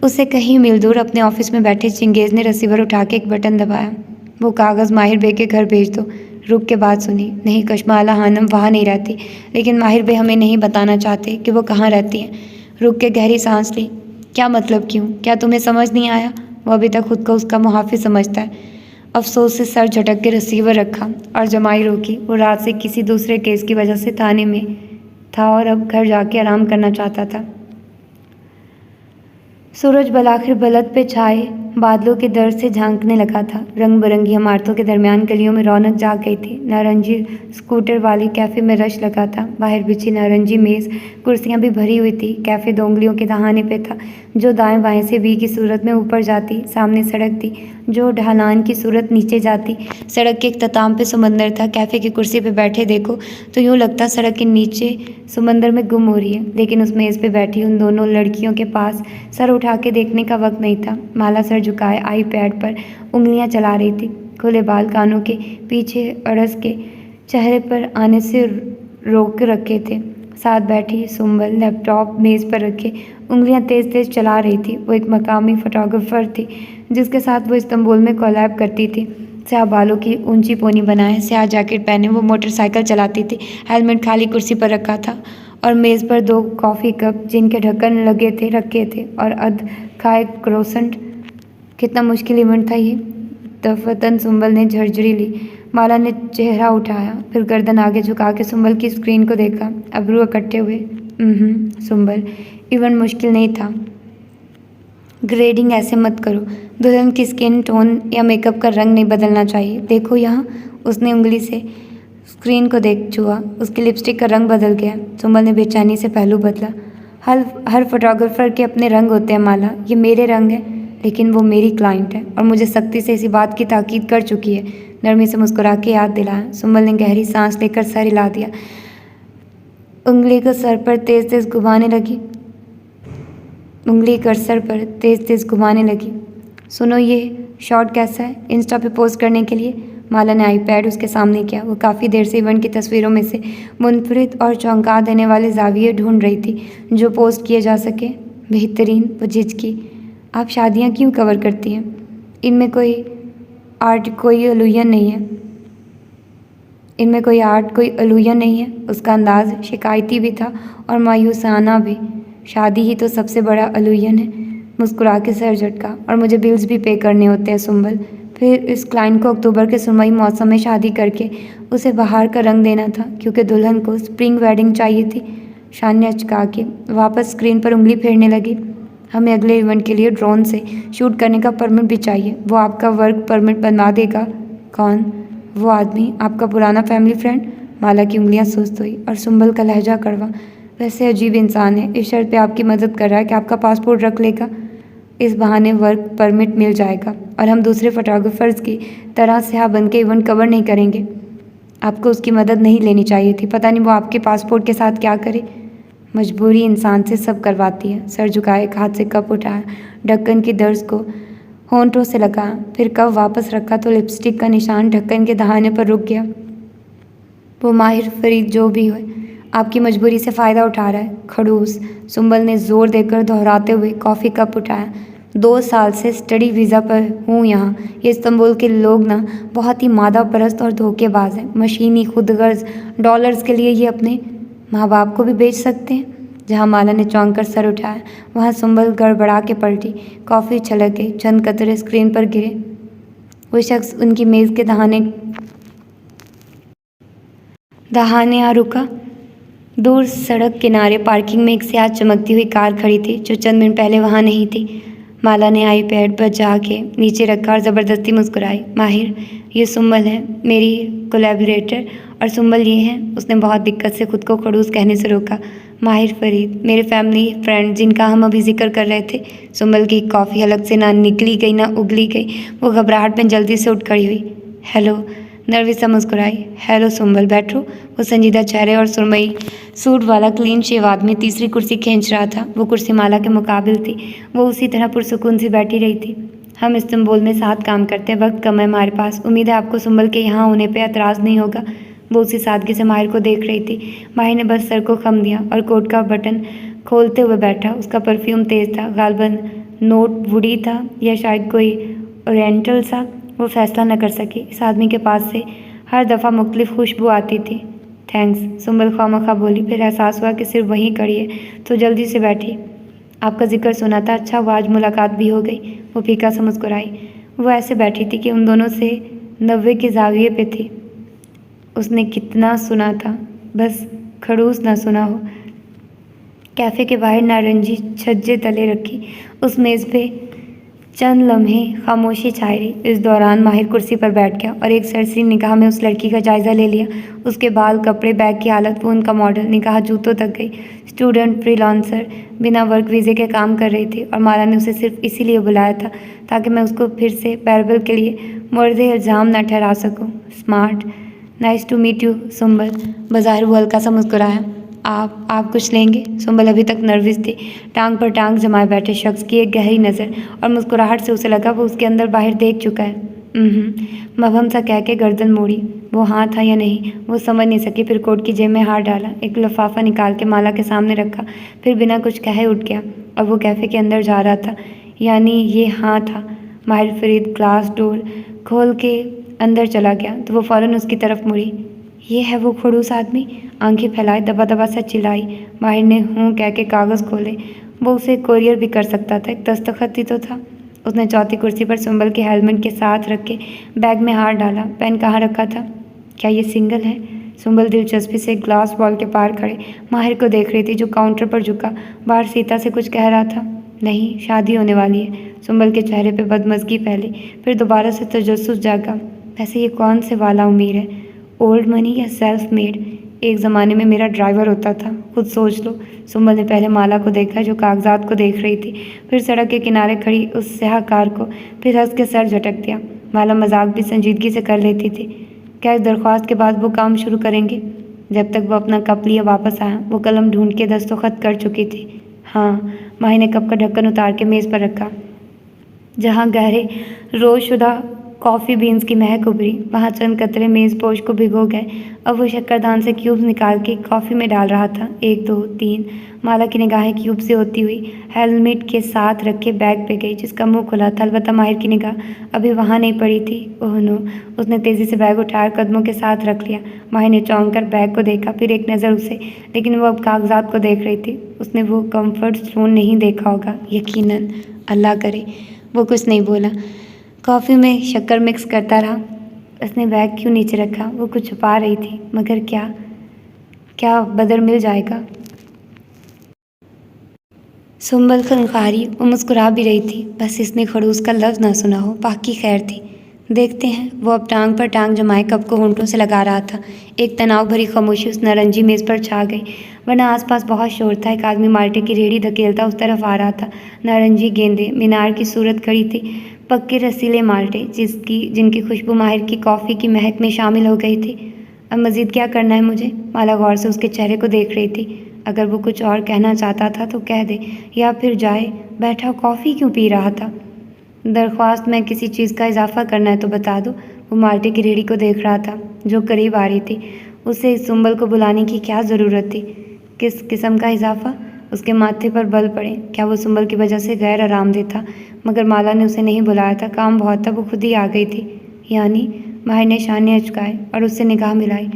उससे कहीं मील दूर अपने ऑफिस में बैठे चंगेज़ ने रिसीवर उठा के एक बटन दबाया। वो कागज़ माहिर बे के घर भेज दो। रुक के बात सुनी। नहीं, कशमाला हानम वहाँ नहीं रहती, लेकिन माहिर बे हमें नहीं बताना चाहते कि वो कहाँ रहती हैं। रुक के गहरी सांस ली। क्या मतलब? क्यों? क्या तुम्हें समझ नहीं आया? वो अभी तक खुद को उसका मुहाफिज समझता है। अफसोस से सर झटक के रिसीवर रखा और जमाई रोकी। वो रात से किसी दूसरे केस की वजह से थाने में था और अब घर जाके आराम करना चाहता था। सूरज बलाखिर बलद पे छाए बादलों के दर्द से झांकने लगा था। रंग बिरंगी इमारतों के दरमियान गलियों में रौनक जाग गई थी। नारंगी स्कूटर वाली कैफ़े में रश लगा था। बाहर बिछी नारंगी मेज़ कुर्सियां भी भरी हुई थी। कैफ़े दो उंगलियों के दहाने पे था, जो दाएं बाएं से वी की सूरत में ऊपर जाती। सामने सड़क थी, जो ढलान की सूरत नीचे जाती। सड़क के इख्तिताम पे समंदर था। कैफ़े की कुर्सी पे बैठे देखो तो यूँ लगता सड़क के नीचे समंदर में गुम हो रही है। लेकिन उस मेज़ पे बैठी उन दोनों लड़कियों के पास सर उठा के देखने का वक्त नहीं था। माला सर झुकाए आईपैड पर उंगलियां चला रही थी। खुले बाल कानों के पीछे अड़स के चेहरे पर आने से रोक रखे थे। साथ बैठी सुंबल लैपटॉप मेज़ पर रखे उंगलियां तेज तेज चला रही थी। वो एक मकामी फोटोग्राफर थी जिसके साथ वो इस्तांबुल में कोलैब करती थी। स्याह बालों की ऊंची पोनी बनाए, स्याह जैकेट पहने वो मोटरसाइकिल चलाती थी। हेलमेट खाली कुर्सी पर रखा था और मेज़ पर 2 कॉफ़ी कप जिनके ढक्कन लगे थे रखे थे और अध खाए क्रोसेंट। कितना मुश्किल इवेंट था ये। दफतन सुंबल ने झरझरी ली। माला ने चेहरा उठाया, फिर गर्दन आगे झुका के सुंबल की स्क्रीन को देखा। अब्रू इकट्ठे हुए। सुंबल, इवेंट मुश्किल नहीं था। ग्रेडिंग ऐसे मत करो। दुल्हन की स्किन टोन या मेकअप का रंग नहीं बदलना चाहिए। देखो यहाँ। उसने उंगली से स्क्रीन को देख छुआ। उसकी लिपस्टिक का रंग बदल गया। सुंबल ने बेचैनी से पहलू बदला। हर फोटोग्राफर के अपने रंग होते हैं माला। ये मेरे रंग है, लेकिन वो मेरी क्लाइंट है और मुझे सख्ती से इसी बात की ताकीद कर चुकी है। नरमी से मुस्कुरा के याद दिलाया। सुंबल ने गहरी सांस लेकर सर हिला दिया। उंगली को सर पर तेज तेज घुमाने लगी। सुनो, ये शॉट कैसा है इंस्टा पे पोस्ट करने के लिए? माला ने आईपैड उसके सामने किया। वो काफ़ी देर से इवेंट की तस्वीरों में से मुनफरिद और चौंका देने वाले जाविये ढूंढ रही थी जो पोस्ट किए जा सके। बेहतरीन। वो झिझकी। आप शादियाँ क्यों कवर करती हैं? इनमें कोई आर्ट कोई अलूयन नहीं है। उसका अंदाज शिकायती भी था और मायूसाना भी। शादी ही तो सबसे बड़ा अलूयन है। मुस्कुरा के सर झटका। और मुझे बिल्स भी पे करने होते हैं सुंबल। फिर इस क्लाइंट को अक्टूबर के सुरमई मौसम में शादी करके उसे बाहर का रंग देना था, क्योंकि दुल्हन को स्प्रिंग वेडिंग चाहिए थी। शान ने अचका के वापस स्क्रीन पर उंगली फेरने लगी। हमें अगले इवेंट के लिए ड्रोन से शूट करने का परमिट भी चाहिए। वो आपका वर्क परमिट बनवा देगा? कौन? वो आदमी, आपका पुराना फैमिली फ्रेंड? माला की उंगलियां सुस्त हुई और सुंबल का लहजा कड़वा। वैसे अजीब इंसान है। इस शर्त पे आपकी मदद कर रहा है कि आपका पासपोर्ट रख लेगा। इस बहाने वर्क परमिट मिल जाएगा और हम दूसरे फोटोग्राफर्स की तरह स्याह बन के इवेंट कवर नहीं करेंगे। आपको उसकी मदद नहीं लेनी चाहिए थी। पता नहीं वो आपके पासपोर्ट के साथ क्या करे। मजबूरी इंसान से सब करवाती है। सर झुकाए, एक हाथ से कप उठाया, ढक्कन की दर्ज को होंठों से लगाया, फिर कप वापस रखा तो लिपस्टिक का निशान ढक्कन के दहाने पर रुक गया। वो माहिर फरीद जो भी हो, आपकी मजबूरी से फ़ायदा उठा रहा है। खड़ूस। सुंबल ने जोर देकर दोहराते हुए कॉफ़ी कप उठाया। 2 साल से स्टडी वीज़ा पर हूँ यहाँ। ये इस्तांबुल के लोग ना बहुत ही मादा परस्त और धोखेबाज हैं। मशीनी खुदगर्ज डॉलर्स के लिए ये अपने माँ बाप को भी बेच सकते हैं। जहाँ माला ने चौंक कर सर उठाया, वहाँ सुंबल गड़बड़ा के पलटी। कॉफ़ी छलक गई। चंद कतरे स्क्रीन पर गिरे। वो शख्स उनकी मेज़ के दहाने आ रुका। दूर सड़क किनारे पार्किंग में एक स्याह चमकती हुई कार खड़ी थी जो चंद मिनट पहले वहाँ नहीं थी। माला ने आईपैड पर जाके नीचे रखा और ज़बरदस्ती मुस्कुराई। माहिर, ये सुंबल है, मेरी कोलैबोरेटर। और सुंबल ये है। उसने बहुत दिक्कत से खुद को खड़ूस कहने से रोका। माहिर फरीद, मेरे फैमिली फ्रेंड जिनका हम अभी जिक्र कर रहे थे। सुंबल की कॉफ़ी हलक से ना निकली गई ना उगली गई। वो घबराहट में जल्दी से उठ खड़ी हुई। हेलो। नर्वस सा मुस्कुराई। हेलो सुंबल, बैठो। वो संजीदा चेहरे और सुरमई सूट वाला क्लीन शेव आदमी तीसरी कुर्सी खींच रहा था। वो कुर्सी माला के मुकाबिल थी। वो उसी तरह पुरसुकून से बैठी रही थी। हम इस्तांबुल में साथ काम करते हैं, वक्त कम है हमारे पास। उम्मीद है आपको सुंबल के यहाँ होने पर एतराज़ नहीं होगा। वो उसी सादगी से माहिर को देख रही थी। माहिर ने बस सर को खम दिया और कोट का बटन खोलते हुए बैठा। उसका परफ्यूम तेज़ था, गालबन नोट वुडी था या शायद कोई ओरिएंटल सा। वो फैसला न कर सकी। इस आदमी के पास से हर दफ़ा मुख्तलिफ खुशबू आती थी। थैंक्स, सुंबल खामखा बोली। फिर एहसास हुआ कि सिर्फ वहीं खड़ी है तो जल्दी से बैठी। आपका जिक्र सुना था, अच्छा हुआ आज मुलाकात भी हो गई। वो फीका सा मुस्कुराई। वो ऐसे बैठी थी कि उन दोनों से 90 के जाविये पे थी। उसने कितना सुना था, बस खड़ूस ना सुना हो। कैफ़े के बाहर नारंगी छज्जे तले रखी उस मेज़ पे चंद लम्हे खामोशी छाई रही। इस दौरान माहिर कुर्सी पर बैठ गया और एक सरसरी निगाह में उस लड़की का जायज़ा ले लिया। उसके बाल, कपड़े, बैग की हालत, वो उनका मॉडल, निगाह जूतों तक गई। स्टूडेंट, फ्रीलांसर, बिना वर्क वीज़े के काम कर रही थी और माला ने उसे सिर्फ इसीलिए बुलाया था ताकि मैं उसको फिर से पैरबल के लिए मुर्दे इल्ज़ाम न ठहरा सकूँ। Smart, nice to meet you Sumbal. बज़ाहिर वो हल्का सा मुस्कुराया। आप कुछ लेंगे? सुंबल अभी तक नर्वस थी। टांग पर टांग जमाए बैठे शख्स की एक गहरी नज़र और मुस्कुराहट से उसे लगा वो उसके अंदर बाहर देख चुका है। मबहम सा कह के गर्दन मोड़ी। वो हाँ था या नहीं वो समझ नहीं सकी। फिर कोट की जेब में हाथ डाला, एक लिफाफा निकाल के माला के सामने रखा, फिर बिना कुछ कहे उठ गया और वो कैफ़े के अंदर जा रहा था। यानी ये हाँ था। माहिर फरीद ग्लास डोर खोल के अंदर चला गया तो वो फ़ौरन उसकी तरफ मुड़ी। ये है वो खड़ूस आदमी? आंखें फैलाए दबा दबा सा चिल्लाई। माहिर ने हूँ कह के कागज़ खोले। वो उसे कोरियर भी कर सकता था, एक दस्तखत ही तो था। उसने चौथी कुर्सी पर सुंबल के हेलमेट के साथ रख के बैग में हाथ डाला। पेन कहाँ रखा था? क्या ये सिंगल है? सुंबल दिलचस्पी से ग्लास वॉल के पार खड़े माहिर को देख रही थी जो काउंटर पर झुका बाहर सीता से कुछ कह रहा था। नहीं, शादी होने वाली है। सुंबल के चेहरे पे बदमज़गी फैली, फिर दोबारा से तजस्सुस जागा। वैसे ये कौन से वाला उम्मीद है? ओल्ड मनी या सेल्फ मेड? एक ज़माने में मेरा ड्राइवर होता था, खुद सोच लो। सुंबल ने पहले माला को देखा जो कागजात को देख रही थी, फिर सड़क के किनारे खड़ी उस स्याह कार को, फिर हंस के सर झटक दिया। माला मजाक भी संजीदगी से कर लेती थी। क्या इस दरख्वास्त के बाद वो काम शुरू करेंगे? जब तक वो अपना कप लिए वापस आया वो कलम ढूंढ के दस्तखत कर चुकी थी। हाँ। माही ने कप का ढक्कन उतार के मेज़ पर रखा जहाँ गहरे रोशुदा कॉफ़ी बीन्स की महक उभरी। वहाँ चंद कतरे मेज़ पोश को भिगो गए। अब वो शक्करदान से क्यूब्स निकाल के कॉफ़ी में डाल रहा था। 1 2 3। माला की निगाहें क्यूब से होती हुई हेलमेट के साथ रखे बैग पे गई जिसका मुंह खुला था। अलबत्ता माहिर की निगाह अभी वहाँ नहीं पड़ी थी। Oh no! उसने तेज़ी से बैग उठाकर कदमों के साथ रख लिया। माहिर ने चौंक कर बैग को देखा, फिर एक नज़र उसे, लेकिन वो अब कागजात को देख रही थी। उसने वो कम्फर्ट जोन नहीं देखा होगा यकीनन। अल्लाह करे। वो कुछ नहीं बोला, कॉफ़ी में शक्कर मिक्स करता रहा। उसने बैग क्यों नीचे रखा? वो कुछ छुपा रही थी, मगर क्या बदर मिल जाएगा? सुंबल खनकारी वो मुस्कुरा भी रही थी। बस इसने खड़ूस का लफ्ज़ ना सुना हो, बाकी खैर थी। देखते हैं। वो अब टांग पर टांग जमाए कप को होंठों से लगा रहा था। एक तनाव भरी खामोशी उस नारंगी मेज़ पर छा गई, वरना आसपास बहुत शोर था। एक आदमी माल्टे की रेहड़ी धकेलता उस तरफ आ रहा था। नारंगी गेंदे, मीनार की सूरत खड़ी थी, पक्के रसीले माल्टे जिनकी खुशबू माहिर की कॉफ़ी की महक में शामिल हो गई थी। अब मज़ीद क्या करना है मुझे? माला गौर से उसके चेहरे को देख रही थी। अगर वो कुछ और कहना चाहता था तो कह दे, या फिर जाए। बैठा कॉफ़ी क्यों पी रहा था? दरख्वास्त में किसी चीज़ का इजाफा करना है तो बता दो। वो माल्टे की रेहड़ी को देख रहा था जो करीब आ रही थी। उसे सुंबल को बुलाने की क्या ज़रूरत थी? किस किस्म का इजाफा? उसके माथे पर बल पड़े। क्या वो सुंबल की वजह से गैर आरामदेह था? मगर माला ने उसे नहीं बुलाया था, काम बहुत था, वो खुद ही आ गई थी। यानी? माहिर ने शाने अचकाए और उससे निगाह मिलाई।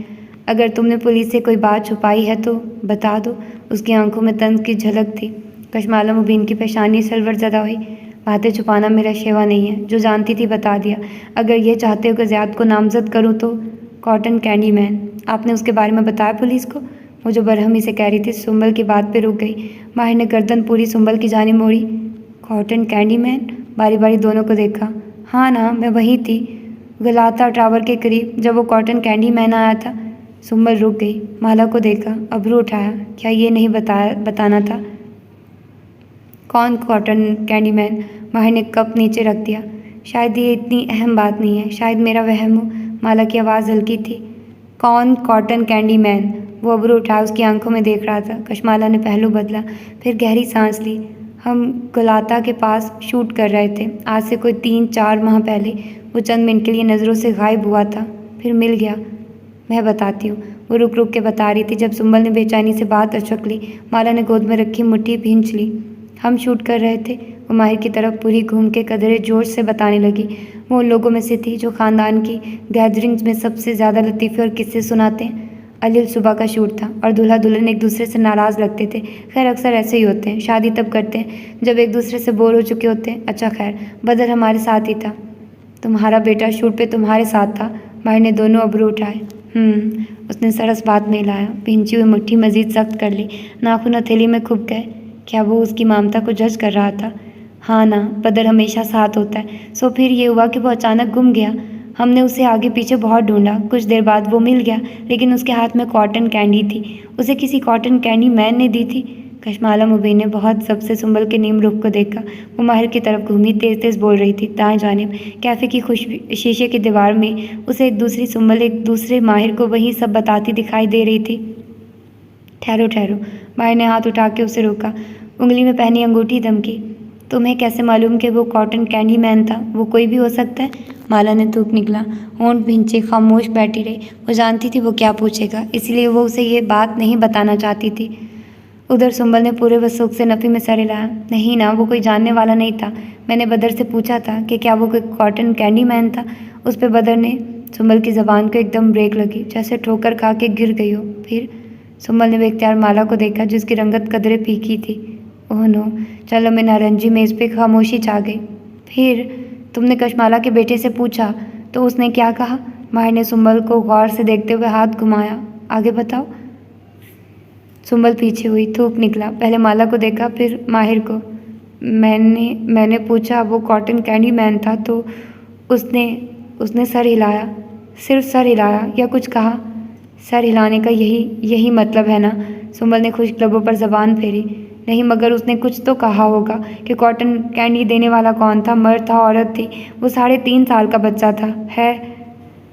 अगर तुमने पुलिस से कोई बात छुपाई है तो बता दो। उसकी आंखों में तंज की झलक थी। कशमाला मुबीन की पेशानी सलवर ज़दा हुई। बातें छुपाना मेरा शेवा नहीं है, जो जानती थी बता दिया। अगर ये चाहते हो कि ज़ियाद को नामजद करूँ तो? कॉटन कैंडी मैन, आपने उसके बारे में बताया पुलिस को? वो जो बरहमी से कह रही थी। सुंबल की बात पे रुक गई। माहिर ने गर्दन पूरी सुंबल की जानिब मोड़ी। Cotton candy man? बारी बारी दोनों को देखा। हाँ ना, मैं वहीं थी, गलाता टावर के करीब, जब वो कॉटन कैंडी मैन आया था। सुंबल रुक गई, माला को देखा, अबरू उठाया। क्या ये नहीं बताना था? कौन कॉटन कैंडी मैन? माहिर ने कप नीचे रख दिया। शायद ये इतनी अहम बात नहीं है, शायद मेरा वहम हो। माला की आवाज़ हल्की थी। कौन कॉटन कैंडी मैन? वो अबरू उठाया उसकी आंखों में देख रहा था। कशमाला ने पहलू बदला, फिर गहरी सांस ली। हम गुलाता के पास शूट कर रहे थे, आज से कोई 3-4 माह पहले। वो चंद मिनट के लिए नज़रों से गायब हुआ था, फिर मिल गया। मैं बताती हूँ। वो रुक रुक के बता रही थी। जब सुंबल ने बेचैनी से बात अचक ली, माला ने गोद में रखी मुट्ठी भींच ली। हम शूट कर रहे थे। वो माहिर की तरफ पूरी घूम के कदरे जोश से बताने लगी। वो उन लोगों में से थी जो ख़ानदान की गैदरिंग्स में सबसे ज़्यादा लतीफ़े और किस्से सुनाते हैं। अलील सुबह का शूट था और दूल्हा दुल्हन एक दूसरे से नाराज़ लगते थे। खैर अक्सर ऐसे ही होते हैं, शादी तब करते हैं जब एक दूसरे से बोर हो चुके होते हैं। अच्छा खैर, बदर हमारे साथ ही था। तुम्हारा बेटा शूट पे तुम्हारे साथ था? माहिर ने दोनों अबरू उठाए। उसने सरस बात में लाया। पिंची हुई मुट्ठी मज़ीद सख्त कर ली। नाखून हथेली में खुप गए। क्या वो उसकी ममता को जज कर रहा था? हाँ ना, बदर हमेशा साथ होता है। सो फिर ये हुआ कि वो अचानक गुम गया। हमने उसे आगे पीछे बहुत ढूंढा। कुछ देर बाद वो मिल गया, लेकिन उसके हाथ में कॉटन कैंडी थी। उसे किसी कॉटन कैंडी मैन ने दी थी। कशमाला मुबीन ने बहुत सबसे सुंबल के नीम रुख को देखा। वो माहिर की तरफ घूमी, तेज तेज बोल रही थी। दाएं जानिब कैफ़े की खुशबू शीशे की दीवार में उसे एक दूसरी सुंबल एक दूसरे माहिर को वही सब बताती दिखाई दे रही थी। ठहरो ठहरो, माहिर ने हाथ उठा के उसे रोका। उंगली में पहनी अंगूठी दमकी। तुम्हें कैसे मालूम कि वो कॉटन कैंडी मैन था? वो कोई भी हो सकता है। माला ने थूक निकला। होंठ भींचे खामोश बैठी रही। वो जानती थी वो क्या पूछेगा, इसलिए वो उसे ये बात नहीं बताना चाहती थी। उधर सुंबल ने पूरे वसूख से नफ़ी में सर हिलाया। नहीं ना, वो कोई जानने वाला नहीं था। मैंने बदर से पूछा था कि क्या वो कोई कॉटन कैंडी मैन था। उस पर बदर ने सुंबल की ज़बान को एकदम ब्रेक लगी, जैसे ठोकर खा के गिर गई हो। फिर सुंबल ने बेख्तियार माला को देखा, जिसकी रंगत कदरे फीकी थी। ओह नो, चलो मैं नारंगी मेज़ पे खामोशी छा गई। फिर तुमने कशमाला के बेटे से पूछा तो उसने क्या कहा? माहिर ने सुंबल को गौर से देखते हुए हाथ घुमाया। आगे बताओ। सुंबल पीछे हुई, थूक निकला। पहले माला को देखा, फिर माहिर को। मैंने पूछा वो कॉटन कैंडी मैन था तो उसने सर हिलाया। सिर्फ सर हिलाया या कुछ कहा? सर हिलाने का यही मतलब है ना? सुंबल ने खुश्क लबों पर ज़बान फेरी। नहीं, मगर उसने कुछ तो कहा होगा कि कॉटन कैंडी देने वाला कौन था, मर्द था औरत थी? वो 3.5 साल का बच्चा था। है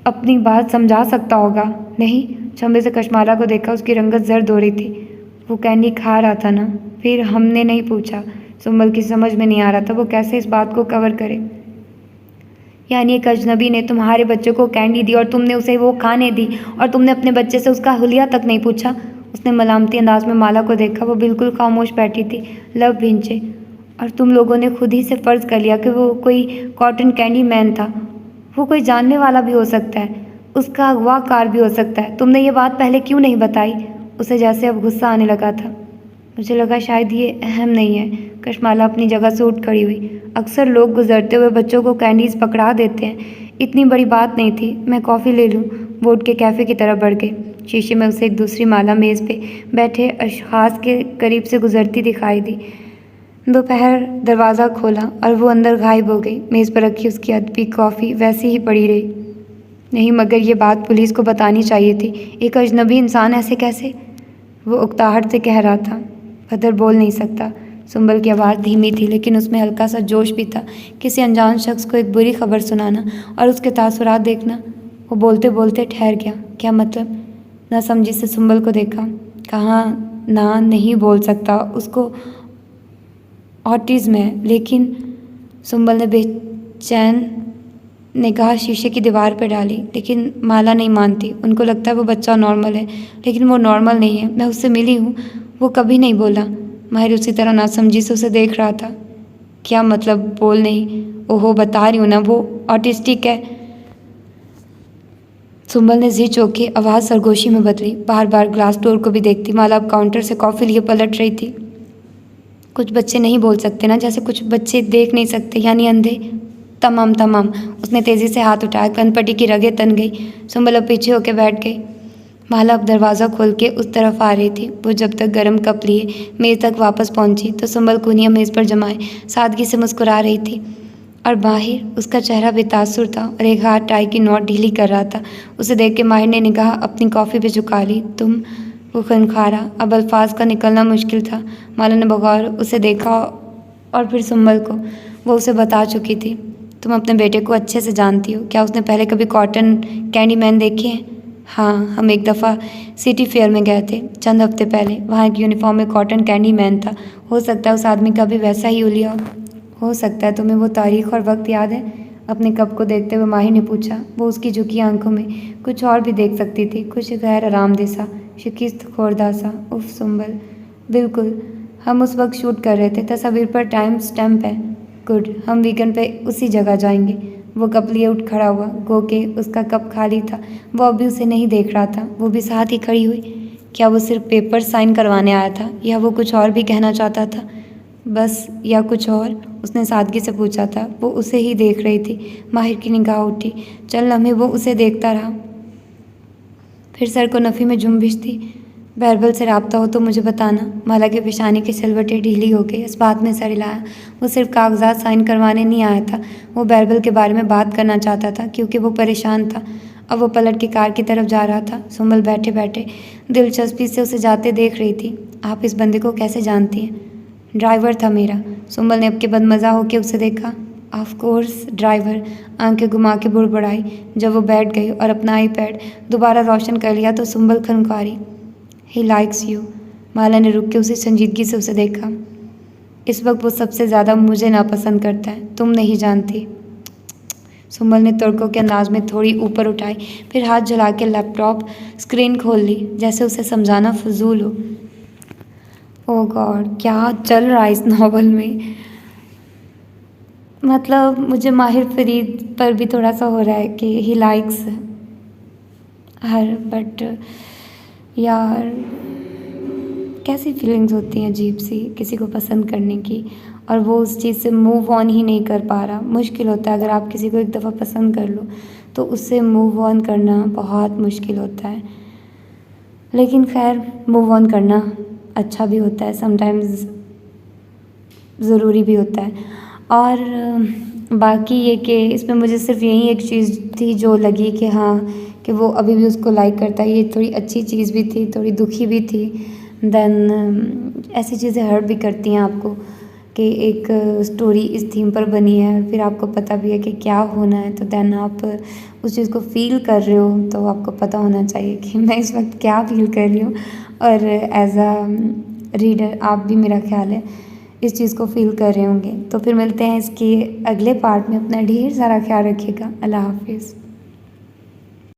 अपनी बात समझा सकता होगा। नहीं, चंबे से कशमाला को देखा, उसकी रंगत जर्द हो रही थी। वो कैंडी खा रहा था ना? फिर हमने नहीं पूछा। सुंबल की समझ में नहीं आ रहा था वो कैसे इस बात को कवर करे। यानी एक अजनबी ने तुम्हारे बच्चे को कैंडी दी और तुमने उसे वो खाने दी, और तुमने अपने बच्चे से उसका हुलिया तक नहीं पूछा? उसने मलामती अंदाज में माला को देखा। वो बिल्कुल खामोश बैठी थी, लब भींचे। और तुम लोगों ने खुद ही से फ़र्ज़ कर लिया कि वो कोई कॉटन कैंडी मैन था। वो कोई जानने वाला भी हो सकता है, उसका अगवाकार भी हो सकता है। तुमने ये बात पहले क्यों नहीं बताई? उसे जैसे अब गुस्सा आने लगा था। मुझे लगा शायद ये अहम नहीं है। कशमाला अपनी जगह से उठ खड़ी हुई। अक्सर लोग गुजरते हुए बच्चों को कैंडीज़ पकड़ा देते हैं, इतनी बड़ी बात नहीं थी। मैं कॉफ़ी ले लूँ? वो उठ के कैफ़े की तरफ बढ़ गई। शीशे में उसे एक दूसरी माला मेज़ पे बैठे अशखास के करीब से गुजरती दिखाई दी। दोपहर दरवाज़ा खोला और वो अंदर गायब हो गई। मेज़ पर रखी उसकी अदबी कॉफ़ी वैसी ही पड़ी रही। नहीं, मगर ये बात पुलिस को बतानी चाहिए थी। एक अजनबी इंसान ऐसे कैसे? वो उकताहट से कह रहा था। बदर बोल नहीं सकता। सुंबल की आवाज़ धीमी थी, लेकिन उसमें हल्का सा जोश भी था। किसी अनजान शख्स को एक बुरी खबर सुनाना और उसके तासुरात देखना। वो बोलते बोलते ठहर गया। क्या मतलब? ना समझी से सुंबल को देखा। कहा ना, नहीं बोल सकता, उसको ऑटिज़म है। लेकिन सुंबल ने बेचैन निगाह शीशे की दीवार पर डाली। लेकिन माला नहीं मानती। उनको लगता है वो बच्चा नॉर्मल है, लेकिन वो नॉर्मल नहीं है। मैं उससे मिली हूँ, वो कभी नहीं बोला। माहिर उसी तरह नासमझी से उसे देख रहा था। क्या मतलब बोल नहीं? ओहो, बता रही हूँ ना, वो ऑटिस्टिक है। सुंबल ने जी चौंक के आवाज़ सरगोशी में बदली। बार बार ग्लास डोर को भी देखती। माला अब काउंटर से कॉफ़ी लिए पलट रही थी। कुछ बच्चे नहीं बोल सकते ना, जैसे कुछ बच्चे देख नहीं सकते, यानी अंधे। तमाम। उसने तेज़ी से हाथ उठाया। कनपटी की रगें तन गई। सुंबल अब पीछे होकर बैठ गई। माला अब दरवाज़ा खोल के उस तरफ आ रही थी। वो जब तक गर्म कप लिए मेज़ तक वापस पहुंची तो सुंबल कुनिया मेज़ पर जमाए सादगी से मुस्कुरा रही थी, और माहिर उसका चेहरा बेतासुर था और एक हाथ टाई की नॉट ढीली कर रहा था। उसे देख के माहिर ने निगाह अपनी कॉफ़ी पे झुका ली। तुम? वो खनखारा। अब अल्फाज का निकलना मुश्किल था। माला ने बगौर उसे देखा और फिर सुंबल को। वो उसे बता चुकी थी। तुम अपने बेटे को अच्छे से जानती हो। क्या उसने पहले कभी कॉटन कैंडी मैन देखे हैं? हाँ, हम एक दफ़ा सिटी फेयर में गए थे चंद हफ्ते पहले। वहाँ एक यूनिफॉर्म में कॉटन कैंडी मैन था। हो सकता है उस आदमी का भी वैसा ही हुलिया हो सकता है। तुम्हें वो तारीख और वक्त याद है? अपने कप को देखते हुए माहिर ने पूछा। वो उसकी झुकी आंखों में कुछ और भी देख सकती थी, कुछ गैर आरामदेह सा, शिकस्त खोरदा सा। उफ सुंबल, बिल्कुल, हम उस वक्त शूट कर रहे थे। तस्वीर पर टाइम स्टैम्प है। गुड, हम वीकेंड पे उसी जगह जाएंगे। वो कप लिए उठ खड़ा हुआ। गो के उसका कप खाली था। वो अभी उसे नहीं देख रहा था। वो भी साथ ही खड़ी हुई। क्या वो सिर्फ पेपर साइन करवाने आया था, या वो कुछ और भी कहना चाहता था? बस, या कुछ और? उसने सादगी से पूछा था। वो उसे ही देख रही थी। माहिर की निगाह उठी। चंद लम्हे वो उसे देखता रहा, फिर सर को नफ़ी में जुम्बिश थी। बैरबल से रब्ता हो तो मुझे बताना। माला की पेशानी की सिलवटें ढीली हो गई। इस बात में सर हिलाया। वो सिर्फ कागजात साइन करवाने नहीं आया था, वो बैरबल के बारे में बात करना चाहता था, क्योंकि वो परेशान था। अब वो पलट के कार की तरफ जा रहा था। सुंबल बैठे बैठे दिलचस्पी से उसे जाते देख रही थी। आप इस बंदे को कैसे जानती हैं? ड्राइवर था मेरा। सुंबल ने अब के बदमज़ा होकर उसे देखा। Of course driver. आंखें घुमा के बुड़बड़ाई। जब वो बैठ गई और अपना आईपैड दोबारा रोशन कर लिया तो Sumbal Khankari. He likes you. Mala ने रुक के उसे संजीदगी से उसे देखा। इस वक्त वो सबसे ज़्यादा मुझे नापसंद करता है, तुम नहीं जानती। सुंबल ने तड़कों के अंदाज में थोड़ी ऊपर उठाई, फिर हाथ जला के लैपटॉप स्क्रीन खोल ली, जैसे उसे समझाना फजूल हो। ओह गॉड, क्या चल रहा है इस नावल में? मतलब मुझे माहिर फरीद पर भी थोड़ा सा हो रहा है कि ही लाइक्स हर, बट यार कैसी फीलिंग्स होती हैं अजीब सी किसी को पसंद करने की, और वो उस चीज़ से मूव ऑन ही नहीं कर पा रहा। मुश्किल होता है, अगर आप किसी को एक दफ़ा पसंद कर लो तो उससे मूव ऑन करना बहुत मुश्किल होता है। लेकिन खैर, मूव ऑन करना अच्छा भी होता है, समटाइम्स ज़रूरी भी होता है। और बाकी ये कि इसमें मुझे सिर्फ यही एक चीज़ थी जो लगी कि हाँ, कि वो अभी भी उसको लाइक करता है। ये थोड़ी अच्छी चीज़ भी थी, थोड़ी दुखी भी थी। देन ऐसी चीज़ें हर्ट भी करती हैं आपको कि एक स्टोरी इस थीम पर बनी है, फिर आपको पता भी है कि क्या होना है, तो देन आप उस चीज़ को फ़ील कर रहे हो तो आपको पता होना चाहिए कि मैं इस वक्त क्या फ़ील कर रही हूँ। और एज अ रीडर आप भी, मेरा ख्याल है, इस चीज़ को फ़ील कर रहे होंगे। तो फिर मिलते हैं इसके अगले पार्ट में। अपना ढेर सारा ख्याल रखिएगा। अल्लाह हाफिज़।